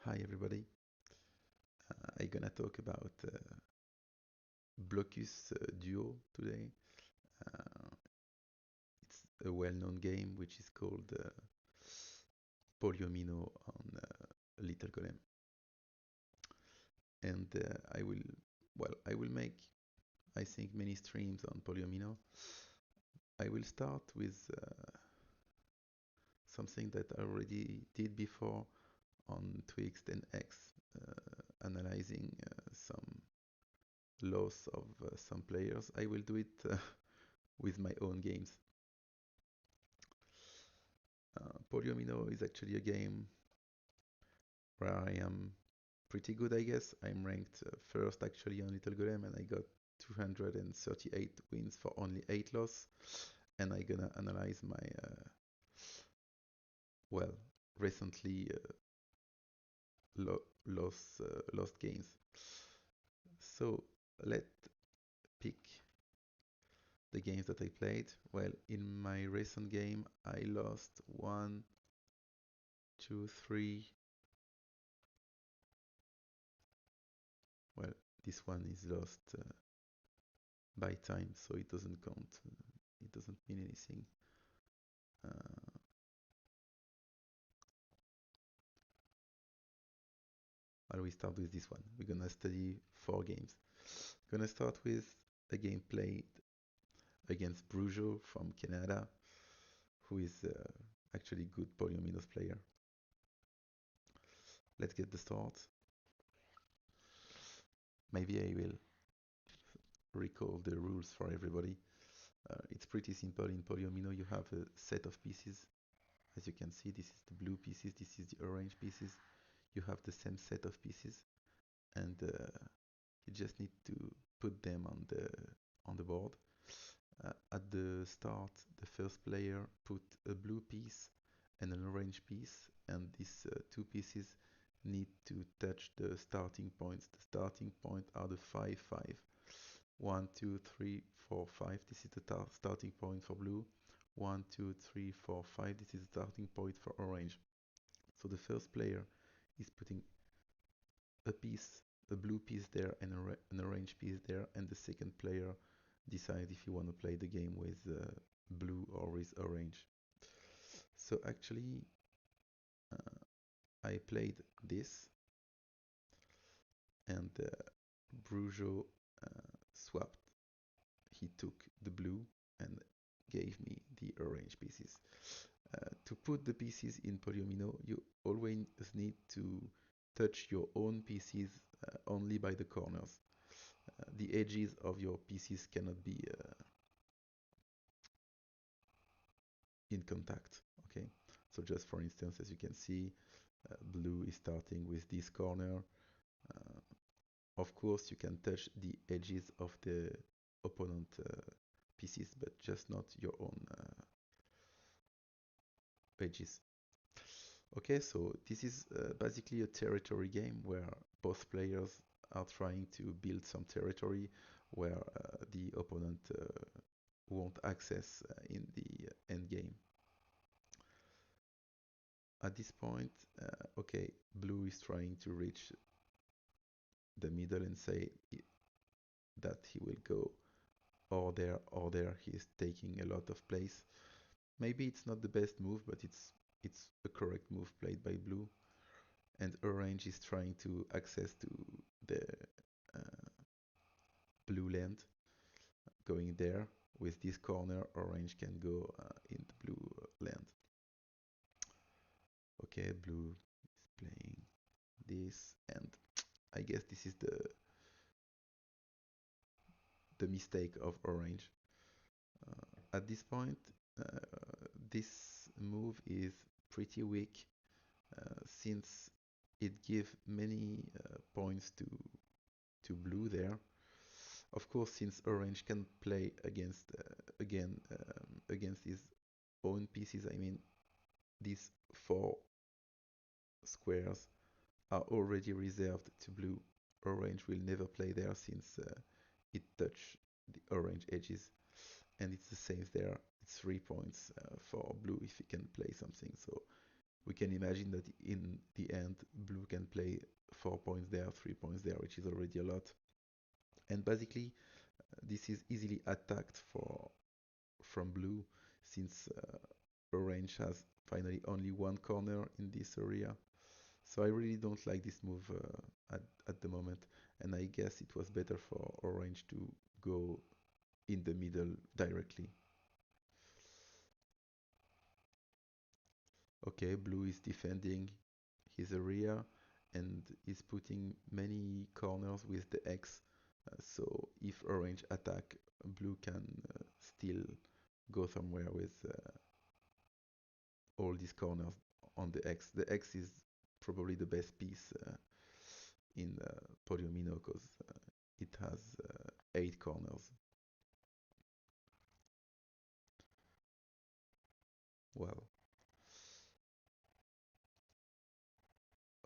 Hi everybody. I'm gonna talk about Blokus Duo today. Uh, it's a well-known game which is called polyamino on Little Golem, and I will make I think many streams on polyamino. I will start with something that I already did before on Twixt and X, analyzing some loss of some players. I will do it with my own games. Polyomino is actually a game where I am pretty good, I guess. I'm ranked first actually on Little Golem, and I got 238 wins for only 8 loss. And I'm gonna analyze my well recently lost games. So let's pick the games that I played. Well, in my recent game, I lost one, two, three. Well, this one is lost by time, so it doesn't count. It doesn't mean anything. Uh, well, we start with this one. We're gonna study 4 games. Gonna start with a game played against Brujo from Canada, who is actually good polyominoes player. Let's get the start. Maybe I will recall the rules for everybody. It's pretty simple. In polyomino, you have a set of pieces. As you can see, this is the blue pieces, this is the orange pieces. You have the same set of pieces, and you just need to put them on the board. At the start, the first player put a blue piece and an orange piece, and these 2 pieces need to touch the starting points. The starting point are the 5, 5. 1, 2, 3, 4, 5. This is the starting point for blue. 1, 2, 3, 4, 5. This is the starting point for orange. So the first player is putting a piece, a blue piece there, and an orange piece there, and the second player decide if you want to play the game with blue or with orange. So actually, I played this, and Brujo swapped. He took the blue and gave me the orange pieces. To put the pieces in polyomino, you always need to touch your own pieces only by the corners. The edges of your pieces cannot be in contact. Okay, so just for instance, as you can see, blue is starting with this corner. Uh, of course, you can touch the edges of the opponent pieces, but just not your own edges. Okay, so this is basically a territory game where both players are trying to build some territory where the opponent won't access in the end game. At this point, okay, blue is trying to reach the middle and say that he will go or there. He is taking a lot of place. Maybe it's not the best move, but it's a correct move played by blue. And orange is trying to access to the uh, blue land, going there. With this corner, orange can go in the blue land. Okay, blue is playing this, and I guess this is the mistake of orange. At this point, uh, this move is pretty weak since it gives many points to blue there. Of course, since orange can play against his own pieces, I mean these 4 squares are already reserved to blue. Orange will never play there since it touch the orange edges, and it's the same there. It's 3 points for blue if he can play something. So we can imagine that in the end, blue can play 4 points there, 3 points there, which is already a lot. And basically, this is easily attacked from blue since orange has finally only one corner in this area. So I really don't like this move at the moment, and I guess it was better for orange to go in the middle directly. Okay, blue is defending his area and is putting many corners with the X. So if orange attack, blue can still go somewhere with all these corners on the X. The X is probably the best piece in polyamino because it has 8 corners. Well,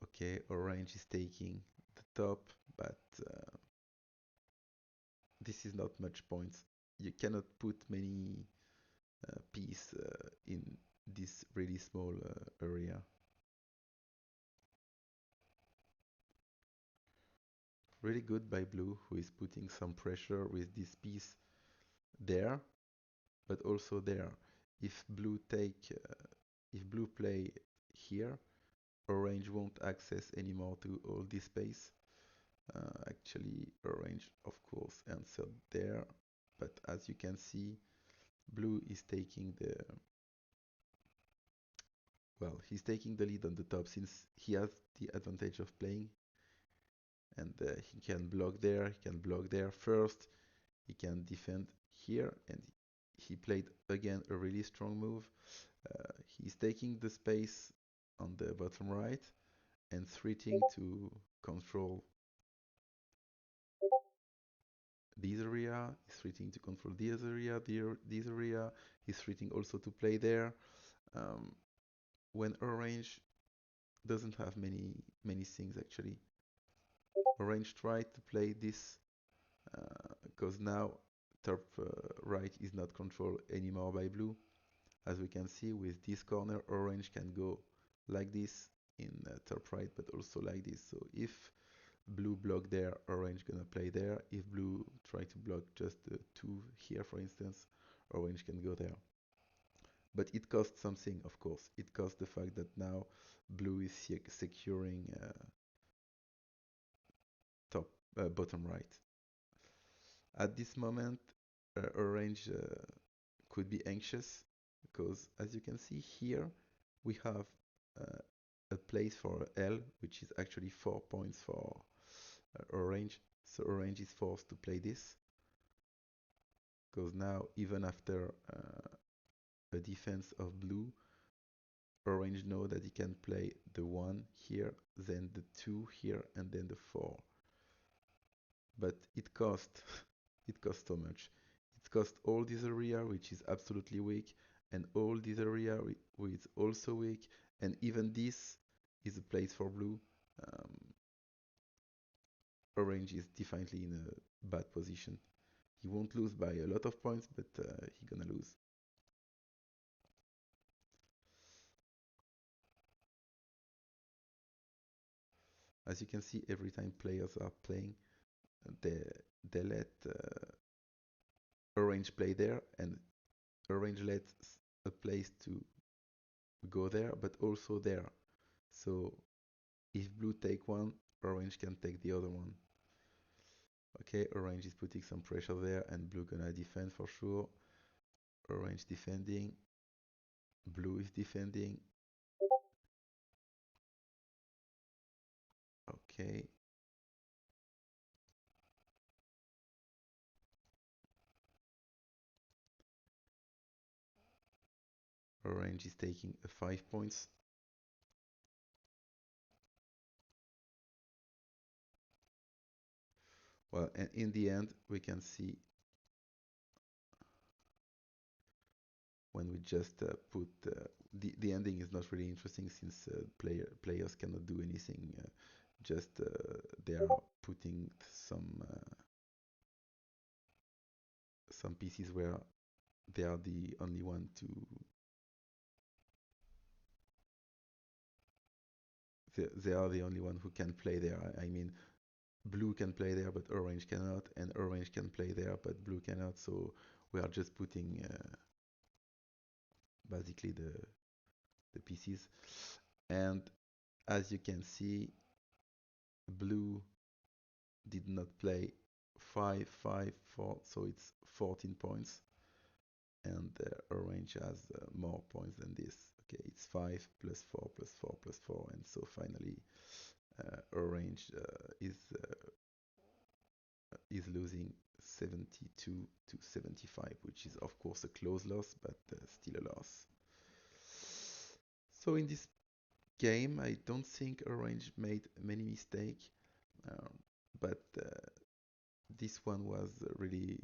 okay, orange is taking the top, but this is not much points. You cannot put many piece in this really small area. Really good by blue, who is putting some pressure with this piece there, but also there. If blue take, if blue play here, orange won't access anymore to all this space. Actually, orange, of course, answered there, but as you can see, blue is taking the, well, he's taking the lead on the top since he has the advantage of playing, and he can block there, he can block there first, he can defend here, and he played again a really strong move. He's taking the space on the bottom right and threatening to control this area, he's threatening to control this area, this area, he's threatening also to play there. Um, when orange doesn't have many things actually. Orange tried to play this because now top right is not controlled anymore by blue. As we can see with this corner, orange can go like this in top right, but also like this. So if blue block there, orange gonna play there. If blue try to block just the two here, for instance, orange can go there. But it costs something, of course. It costs the fact that now blue is securing top bottom right. At this moment, orange could be anxious because as you can see here, we have uh, a place for L, which is actually 4 points for orange. So orange is forced to play this because now even after a defense of blue, orange know that he can play the 1 here, then the 2 here, and then the 4. But it cost it cost so much. It cost all this area which is absolutely weak, and all this area which is also weak, and even this is a place for blue. Um, Orange is definitely in a bad position. He won't lose by a lot of points, but he gonna lose. As you can see, every time players are playing, they they let orange play there, and orange lets a place to go there, but also there. So if blue take one, orange can take the other one. Okay, orange is putting some pressure there, and blue gonna defend for sure. Orange defending, blue is defending. Okay, orange is taking a 5 points. Well, and in the end, we can see when we just put the ending is not really interesting since players cannot do anything. Just they are putting some pieces where they are the only one they are the only one who can play there. I mean, blue can play there, but orange cannot, and orange can play there, but blue cannot. So we are just putting basically the pieces. And as you can see, blue did not play 5, 5, 4, so it's 14 points. And orange has more points than this. Okay, it's 5 plus 4 plus 4 plus 4, and so finally orange is losing 72 to 75, which is of course a close loss, but still a loss. So in this game, I don't think orange made many mistakes, um, but this one was really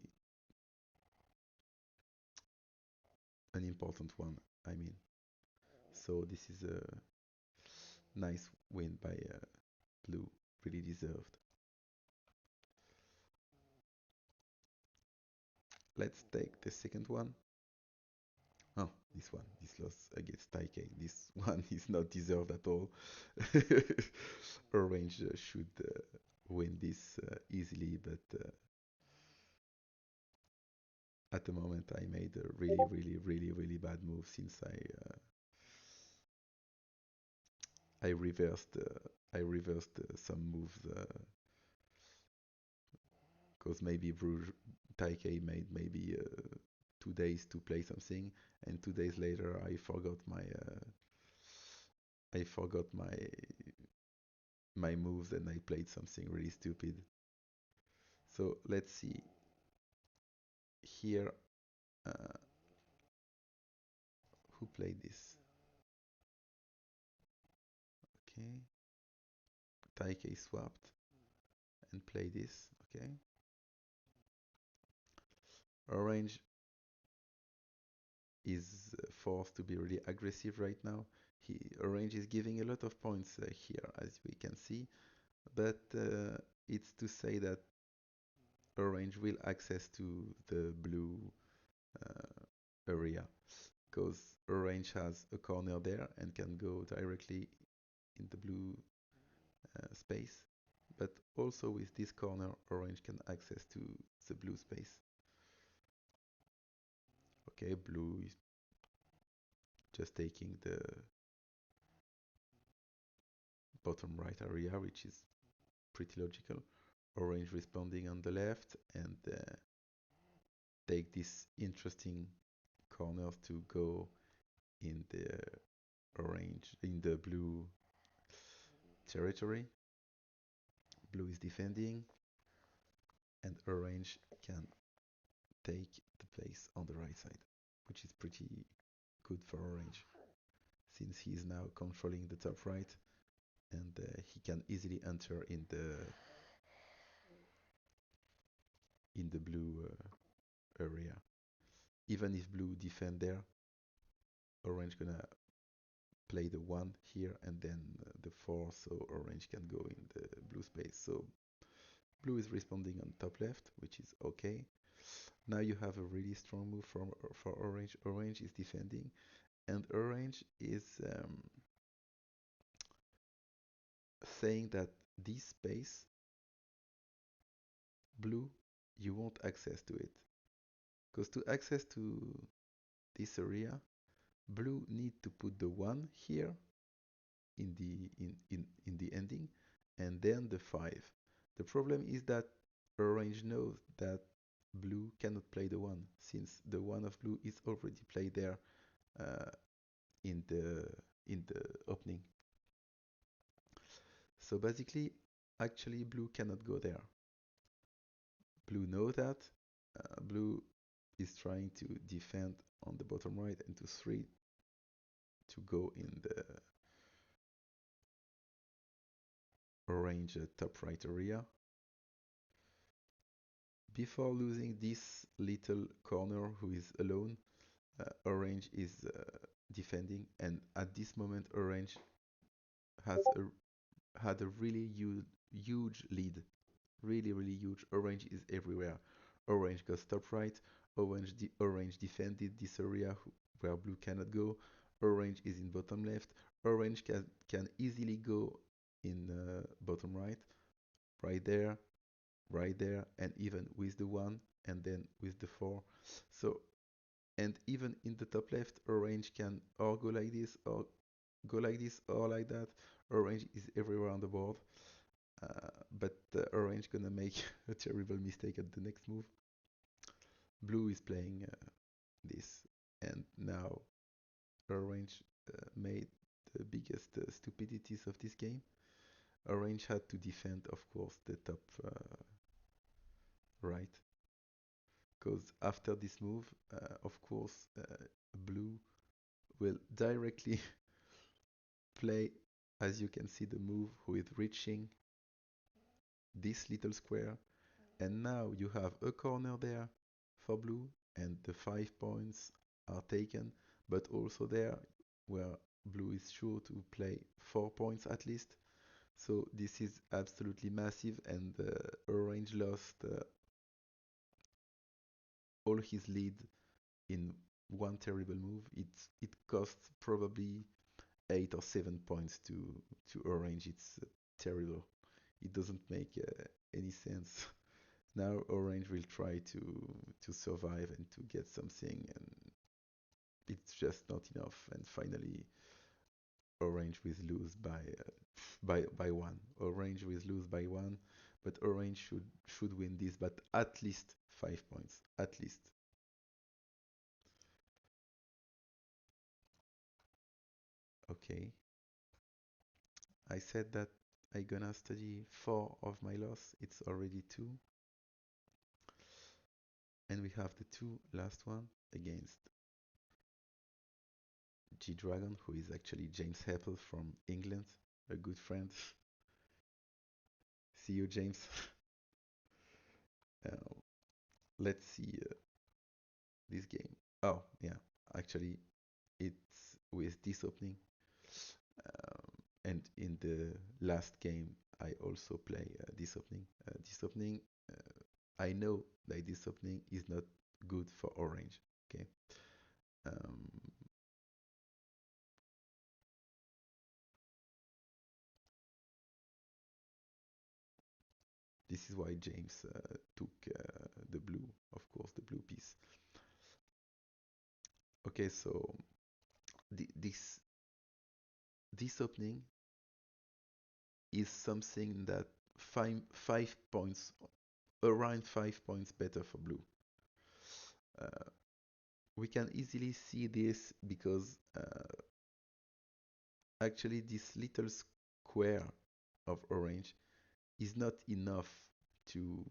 an important one. I mean, so this is a nice win by blue, really deserved. Let's take the second one. Oh, this one, this loss against Taikei. This one is not deserved at all. Orange should win this easily, but at the moment I made a really bad move since I reversed some moves because maybe Taikei made maybe 2 days to play something, and 2 days later I forgot my moves and I played something really stupid. So let's see here uh, who played this. Okay, Taikei swapped and played this. Okay, Orange is forced to be really aggressive right now. Orange is giving a lot of points here, as we can see, but it's to say that Orange will access to the blue area because Orange has a corner there and can go directly in the blue space. But also with this corner, Orange can access to the blue space. Okay, blue is just taking the bottom right area, which is pretty logical. Orange responding on the left and take this interesting corner to go in the blue territory. Blue is defending and orange can take the place on the right side, which is pretty good for orange since he is now controlling the top right and he can easily enter in the blue area. Even if blue defend there, orange gonna play the 1 here and then the 4, so orange can go in the blue space. So blue is responding on top left, which is okay. Now you have a really strong move for orange. Orange is defending and orange is saying that this space, blue, you won't access to it. Because to access to this area, blue need to put the 1 here in the ending and then the 5. The problem is that orange knows that blue cannot play the 1 since the 1 of blue is already played there uh, in the opening. So basically, actually blue cannot go there. Blue knows that. Blue is trying to defend on the bottom right and to 3 to go in the orange top right area. Before losing this little corner who is alone, orange is defending, and at this moment orange has had a really huge lead, really huge. Orange is everywhere. Orange goes top right. Orange defended this area where blue cannot go. Orange is in bottom left. Orange can easily go in bottom right, right there, and even with the 1 and then with the 4. So, and even in the top left, orange can or go like this or go like this or like that. Orange is everywhere on the board, but orange gonna make a terrible mistake at the next move. Blue is playing this, and now orange made the biggest stupidities of this game. Orange had to defend, of course, the top right, because after this move, of course, blue will directly play, as you can see, the move with reaching this little square, and now you have a corner there for blue, and the 5 points are taken, but also there where blue is sure to play 4 points at least. So this is absolutely massive, and orange lost all his lead in one terrible move. It costs probably 8 or 7 points to orange. It's terrible. It doesn't make any sense. Now orange will try to survive and to get something, and it's just not enough. And finally, orange will lose by 1. Orange will lose by 1, but orange should win this, but at least 5 points, at least. Okay, I said that I gonna study 4 of my loss. It's already 2, and we have the 2 last one against G Dragon, who is actually James Heppel from England, a good friend. See you, James. uh, let's see this game. Oh, yeah, actually, it's with this opening. And in the last game, I also play this opening. This opening, I know that this opening is not good for orange. Okay. Um, this is why James took the blue, of course, the blue piece. Okay, so this opening is something that 5 points, around 5 points better for blue. Uh, we can easily see this because actually this little square of orange is not enough to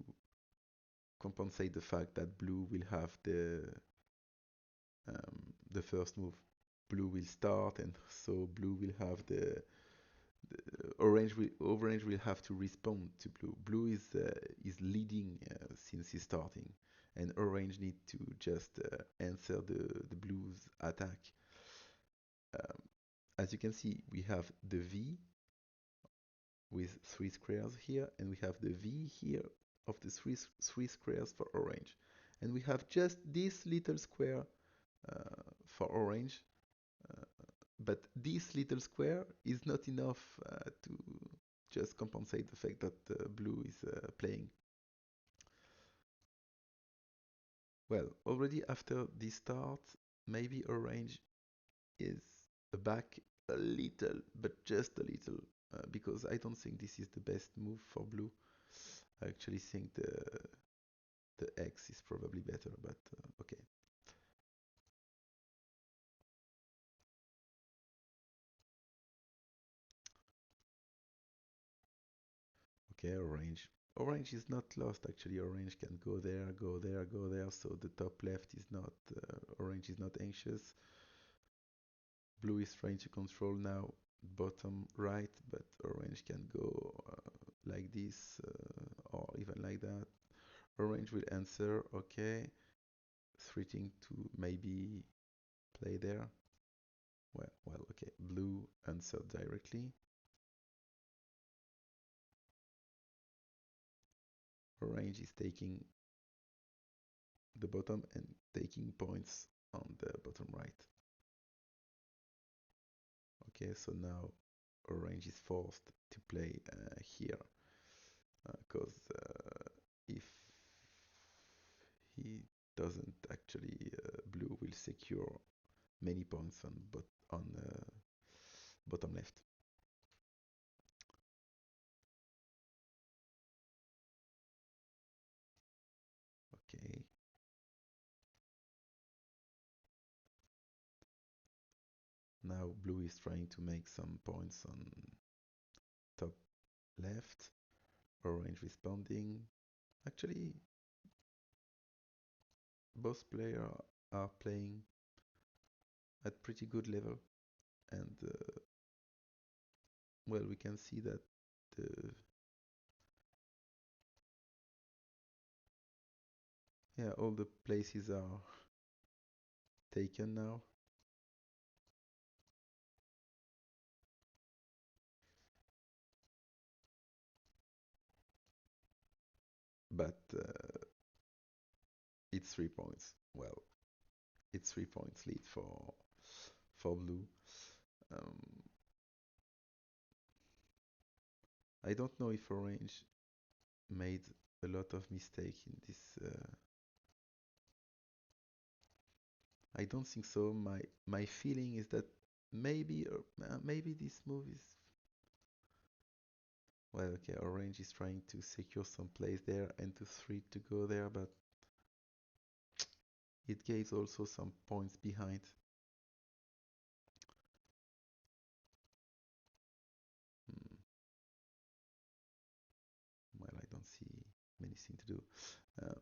compensate the fact that blue will have the first move. Blue will start, and so blue will have the orange will have to respond to blue. Blue is leading since he's starting, and orange need to just answer the blue's attack. Um, as you can see, we have the V with 3 squares here, and we have the V here of the three squares for orange, and we have just this little square for orange, uh, but this little square is not enough to just compensate the fact that blue is playing. Well, already after this start, maybe orange is back a little, but just a little, because I don't think this is the best move for blue. I actually think the X is probably better, but okay. Okay, orange. Orange is not lost actually. Orange can go there, go there, go there. So the top left is not, orange is not anxious. Blue is trying to control now bottom right, but orange can go like this or even like that. Orange will answer, okay, threatening to maybe play there. Well, okay, blue answered directly. Orange is taking the bottom and taking points on the bottom right. Okay, so now orange is forced to play here because if he doesn't actually, blue will secure many points on bottom left. Okay, now blue is trying to make some points on top left. Orange responding. Actually, both players are playing at pretty good level, and well, we can see that the yeah, all the places are taken now. But it's 3 points. Well, it's 3 points lead for blue. Um, I don't know if orange made a lot of mistake in this. I don't think so. My feeling is that maybe this move is well. Okay, orange is trying to secure some place there and to three to go there, but it gives also some points behind. Hmm, well, I don't see many things to do. Uh,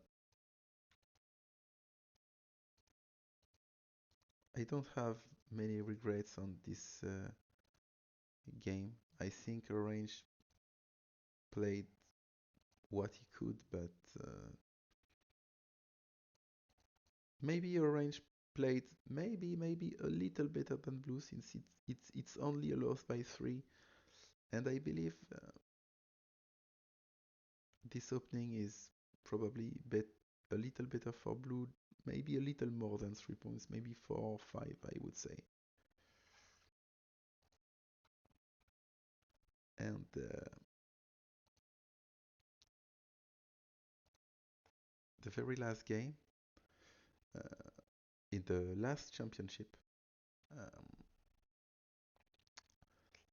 I don't have many regrets on this game. I think Orange played what he could, but maybe Orange played maybe a little better than Blue since it's only a loss by three, and I believe this opening is probably a little better for Blue, maybe a little more than 3 points, maybe 4 or 5, I would say. And the very last game, uh, in the last championship, um,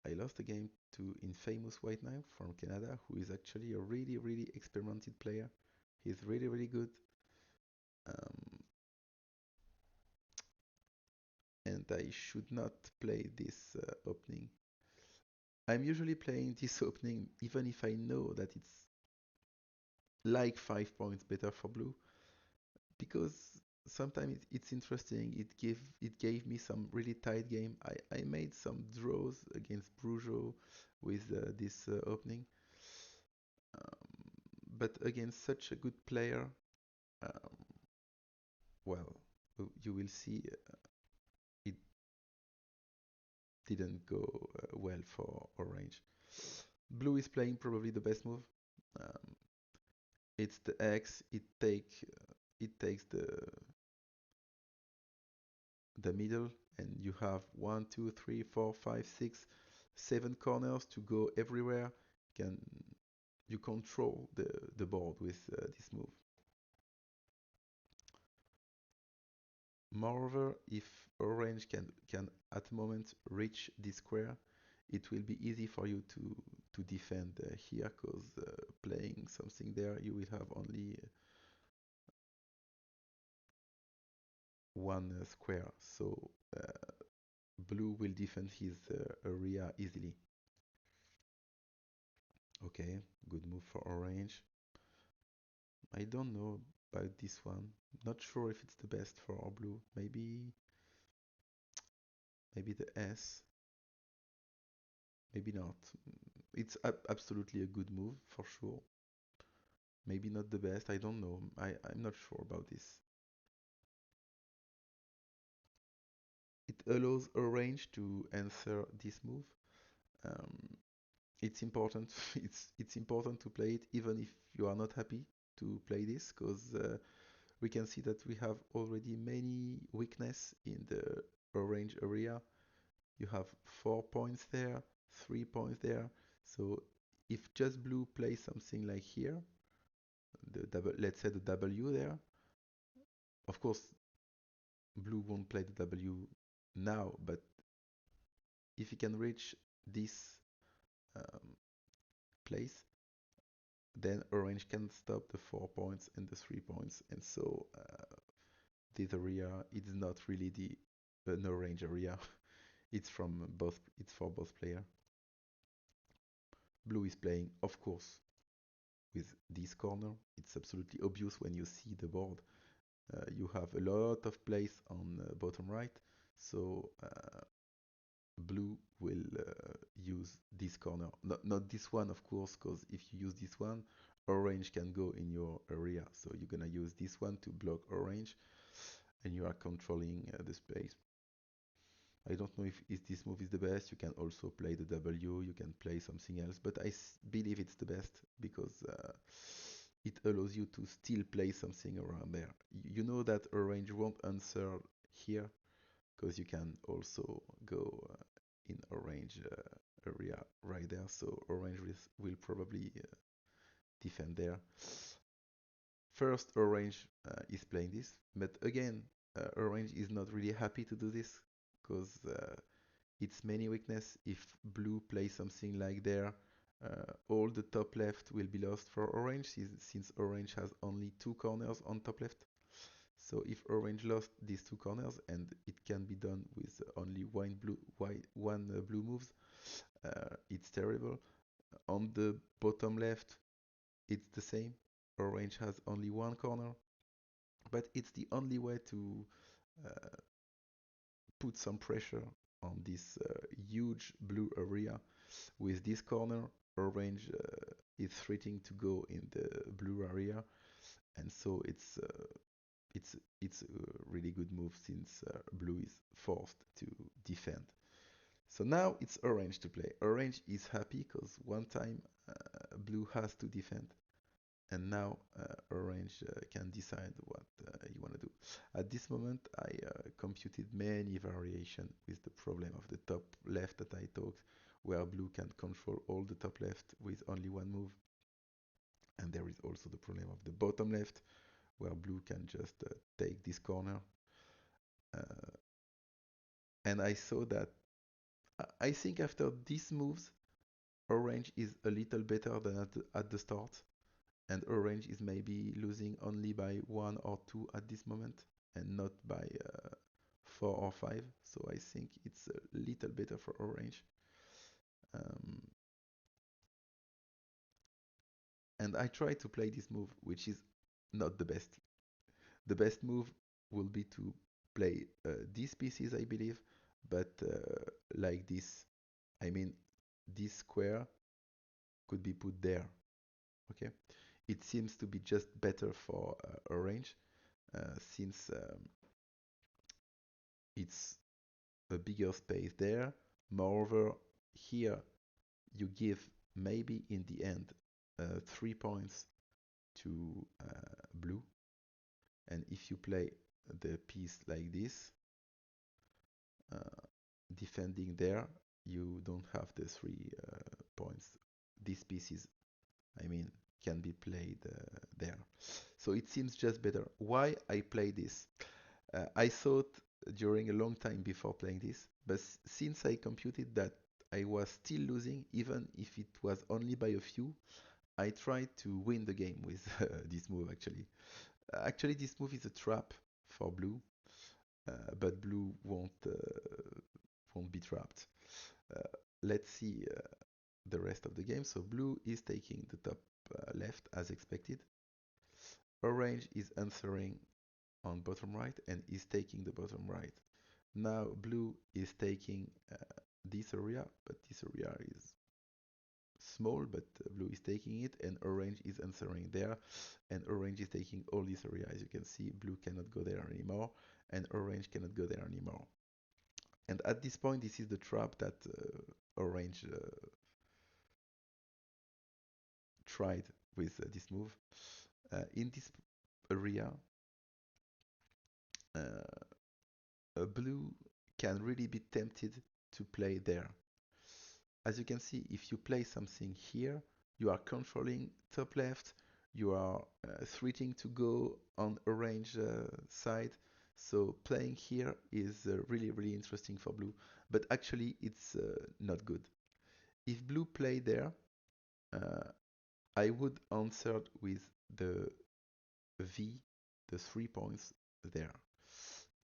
I lost a game to Infamous White Knight from Canada, who is actually a really experimented player. He's really good, um, and I should not play this opening. I'm usually playing this opening even if I know that it's like 5 points better for blue, because sometimes it's interesting. It gave me some really tight game. I made some draws against Brujo with this opening, um, but against such a good player, um, well, you will see it didn't go well for orange. Blue is playing probably the best move. Um, it's the X. It takes the middle, and you have 1, 2, 3, 4, 5, 6, 7 corners to go everywhere. Can you control the board with this move? Moreover, if orange can at the moment reach this square, it will be easy for you to defend here, because playing something there, you will have only one square. So blue will defend his area easily. Okay, good move for orange. I don't know about this one. Not sure if it's the best for blue. Maybe the S. Maybe not. It's absolutely a good move for sure. Maybe not the best. I don't know. I'm not sure about this. It allows orange to answer this move. Um, it's important. It's important to play it even if you are not happy to play this, because we can see that we have already many weakness in the orange area. you have 4 points there, 3 points there. So if just blue plays something like here, the double, let's say the W there, of course blue won't play the W now, but if he can reach this um, place, then orange can stop the 4 points and the 3 points, and so this area is not really the an orange area. It's from both. It's for both players. Blue is playing, of course, with this corner. It's absolutely obvious when you see the board. You have a lot of place on bottom right, so blue will use this corner. Not this one, of course, because if you use this one, orange can go in your area. So you're gonna use this one to block orange, and you are controlling the space. I don't know if this move is the best. You can also play the W, you can play something else, but I believe it's the best because it allows you to still play something around there. You know that orange won't answer here because you can also go in orange area right there, so orange will probably defend there. First, orange is playing this, but again, orange is not really happy to do this because its many weakness. If blue plays something like there, all the top left will be lost for orange since orange has only two corners on top left. So if orange lost these two corners, and it can be done with only one blue moves, it's terrible. On the bottom left, it's the same. Orange has only one corner, but it's the only way to uh, put some pressure on this huge blue area. With this corner, orange is threatening to go in the blue area, and so it's a really good move since blue is forced to defend. So now it's orange to play. Orange is happy because one time blue has to defend, and now orange can decide what you want to do. At this moment, I computed many variations with the problem of the top left that I talked, where blue can control all the top left with only one move. And there is also the problem of the bottom left, where blue can just take this corner. Uh, and I saw that I think after these moves, orange is a little better than at the start, and orange is maybe losing only by 1 or 2 at this moment, and not by 4 or 5. So I think it's a little better for orange. Um, and I try to play this move, which is not the best. The best move will be to play these pieces, I believe, but like this. I mean, this square could be put there. Okay, it seems to be just better for orange since it's a bigger space there. Moreover, here you give maybe in the end 3 points to blue, and if you play the piece like this, uh, defending there, you don't have the 3 points. These pieces, I mean, can be played there. So it seems just better. Why I play this? I thought during a long time before playing this, but since I computed that I was still losing, even if it was only by a few, I tried to win the game with this move actually. Actually, this move is a trap for blue, but blue won't be trapped. Uh, let's see the rest of the game. So blue is taking the top left as expected. Orange is answering on bottom right and is taking the bottom right. Now blue is taking this area, but this area is small, but blue is taking it, and orange is answering there, and orange is taking all this area. As you can see, blue cannot go there anymore, and orange cannot go there anymore. And at this point, this is the trap that orange tried with this move. In this area, blue can really be tempted to play there. As you can see, if you play something here, you are controlling top left, you are switching to go on orange side. So playing here is really, really interesting for blue, but actually it's not good. If blue play there, uh, I would answer with the V, the 3 points there.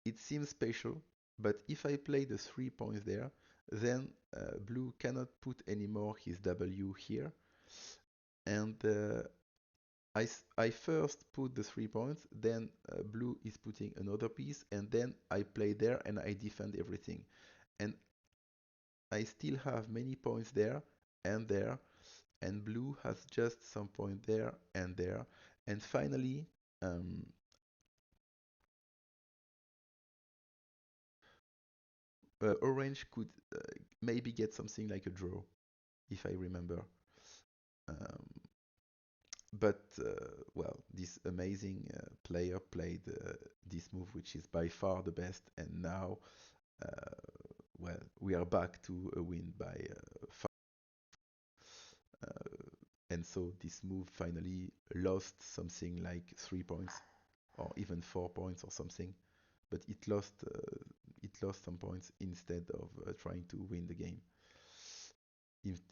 It seems special, but if I play the 3 points there, then blue cannot put anymore his W here. And I first put the 3 points, then blue is putting another piece, and then I play there and I defend everything. And I still have many points there, and blue has just some point there and there. And finally, um, orange could maybe get something like a draw, if I remember. Um, but well, this amazing player played this move, which is by far the best, and now, well, we are back to a win by 5. And so this move finally lost something like 3 points, or even 4 points or something, but it lost some points instead of trying to win the game,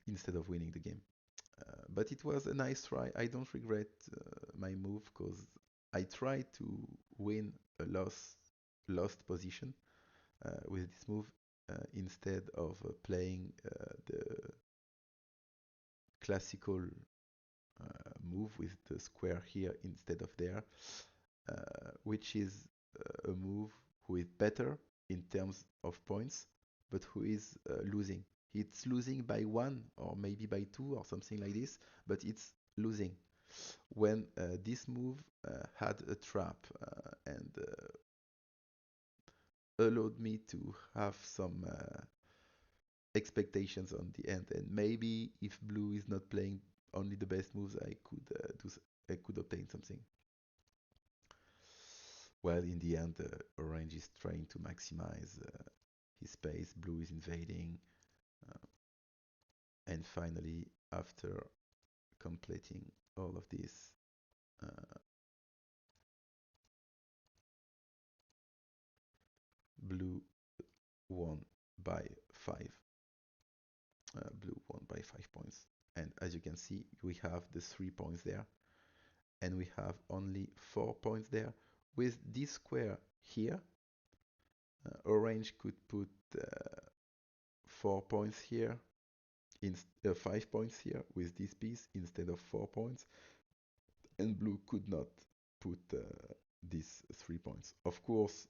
instead of winning the game. But it was a nice try. I don't regret my move because I tried to win a lost position with this move instead of playing the classical move with the square here instead of there, which is a move who is better in terms of points, but who is losing. It's losing by 1 or maybe by 2 or something like this, but it's losing. When this move had a trap and allowed me to have some expectations on the end, and maybe if blue is not playing only the best moves, I could obtain something. Well, in the end, orange is trying to maximize his space, blue is invading, uh, and finally, after completing all of this, uh, blue won by 5. Blue won by 5 points. And as you can see, we have the 3 points there, and we have only 4 points there. With this square here, orange could put 4 points here, 5 points here with this piece instead of 4 points, and blue could not put these 3 points. Of course,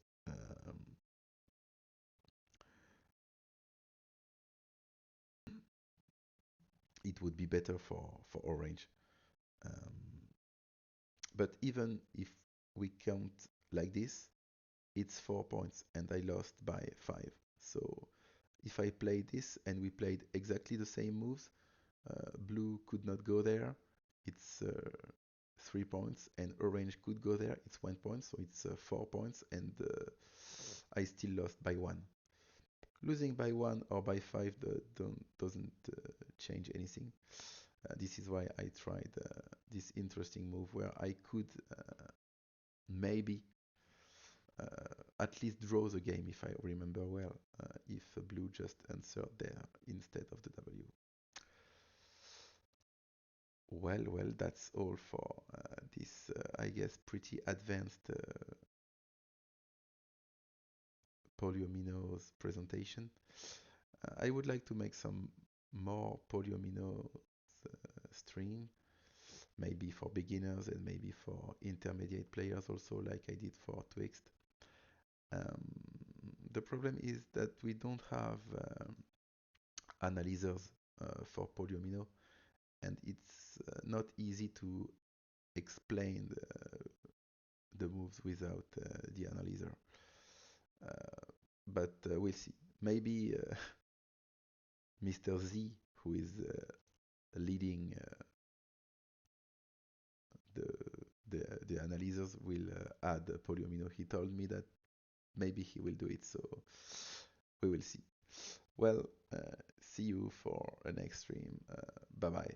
it would be better for orange. Um, but even if we count like this, it's 4 points and I lost by 5. So if I play this and we played exactly the same moves, blue could not go there, it's 3 points, and orange could go there, it's 1 point, so it's 4 points, and I still lost by 1. Losing by 1 or by 5 doesn't change anything. This is why I tried this interesting move where I could maybe at least draw the game, if I remember well, if blue just answered there instead of the W. Well, that's all for this, I guess, pretty advanced polyominoes presentation. I would like to make some more polyominoes stream, maybe for beginners and maybe for intermediate players also, like I did for Twixt. Um, the problem is that we don't have analyzers for polyomino, and it's not easy to explain the moves without the analyzer. But we'll see. Maybe Mr. Z, who is leading the, the analyzers, will add polyomino. He told me that maybe he will do it, so we will see. Well, see you for a next stream. Bye bye.